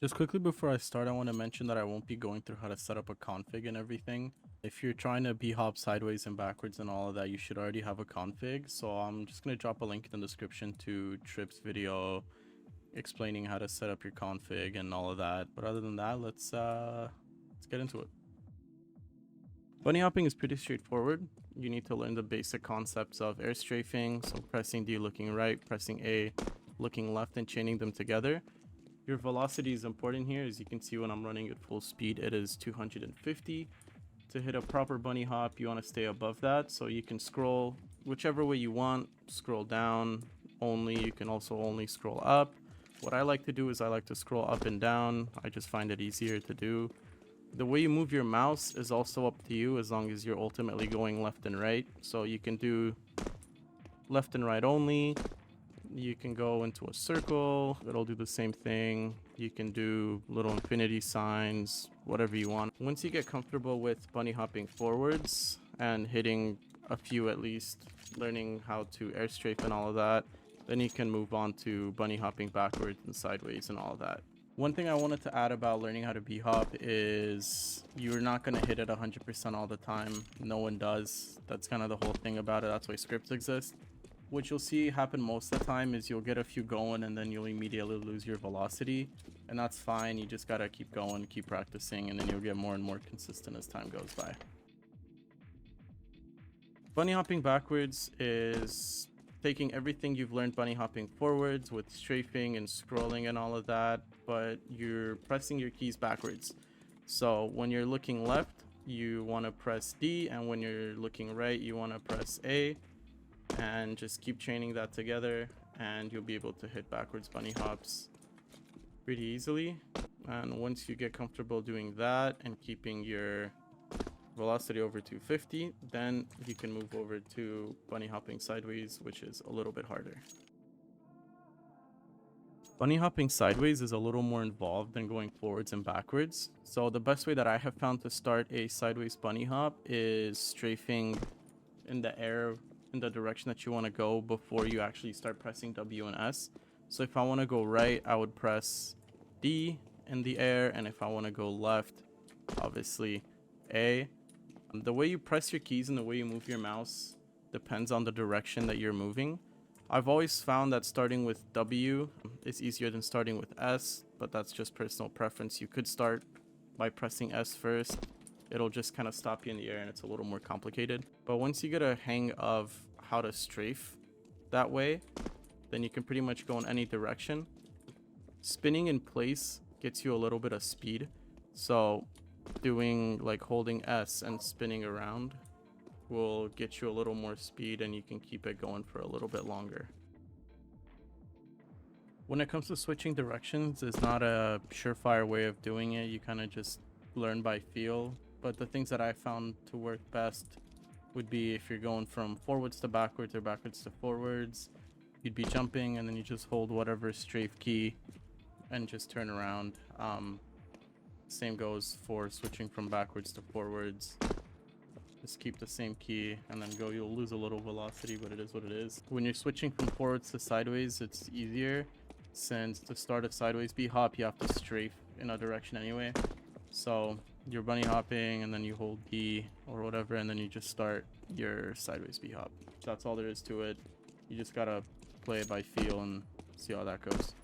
Just quickly before I start, I want to mention that I won't be going through how to set up a config and everything. If you're trying to hop sideways and backwards and all of that, you should already have a config. So I'm just going to drop a link in the description to Trip's video explaining how to set up your config and all of that. But other than that, let's get into it. Bunny hopping is pretty straightforward. You need to learn the basic concepts of air strafing, so pressing D looking right, pressing A looking left, and chaining them together. Your velocity is important here. As you can see, when I'm running at full speed, it is 250. To hit a proper bunny hop, you want to stay above that, so you can scroll whichever way you want. Scroll down only. You can also only scroll up. What I like to do is I like to scroll up and down. I just find it easier to do. The way you move your mouse is also up to you, as long as you're ultimately going left and right. So you can do left and right only. You can go into a circle, it'll do the same thing. You can do little infinity signs, whatever you want. Once you get comfortable with bunny hopping forwards and hitting a few at least, learning how to air strafe and all of that, then you can move on to bunny hopping backwards and sideways and all of that. One thing I wanted to add about learning how to B-hop is you're not going to hit it 100% all the time. No one does. That's kind of the whole thing about it. That's why scripts exist. What you'll see happen most of the time is you'll get a few going and then you'll immediately lose your velocity. And that's fine. You just got to keep going, keep practicing, and then you'll get more and more consistent as time goes by. Bunny hopping backwards is taking everything you've learned bunny hopping forwards with strafing and scrolling and all of that, but you're pressing your keys backwards. So when you're looking left, you want to press D, and when you're looking right, you want to press A. And just keep chaining that together and you'll be able to hit backwards bunny hops pretty easily. And once you get comfortable doing that and keeping your velocity over 250, then you can move over to bunny hopping sideways, which is a little bit harder. Bunny hopping sideways is a little more involved than going forwards and backwards. So the best way that I have found to start a sideways bunny hop is strafing in the air in the direction that you want to go before you actually start pressing W and S. So if I want to go right, I would press D in the air, and if I want to go left, obviously A. The way you press your keys and the way you move your mouse depends on the direction that you're moving. I've always found that starting with W is easier than starting with S, but that's just personal preference. You could start by pressing S first. It'll just kind of stop you in the air and it's a little more complicated. But once you get a hang of how to strafe that way, then you can pretty much go in any direction. Spinning in place gets you a little bit of speed. So doing like holding S and spinning around will get you a little more speed, and you can keep it going for a little bit longer. When it comes to switching directions, it's not a surefire way of doing it. You kind of just learn by feel. But the things that I found to work best would be if you're going from forwards to backwards or backwards to forwards, you'd be jumping and then you just hold whatever strafe key and just turn around. Same goes for switching from backwards to forwards. Just keep the same key and then go. You'll lose a little velocity, but it is what it is. When you're switching from forwards to sideways, it's easier, since to start a sideways B-hop, you have to strafe in a direction anyway. So you're bunny hopping and then you hold D or whatever, and then you just start your sideways B-hop. That's all there is to it. You just gotta play it by feel and see how that goes.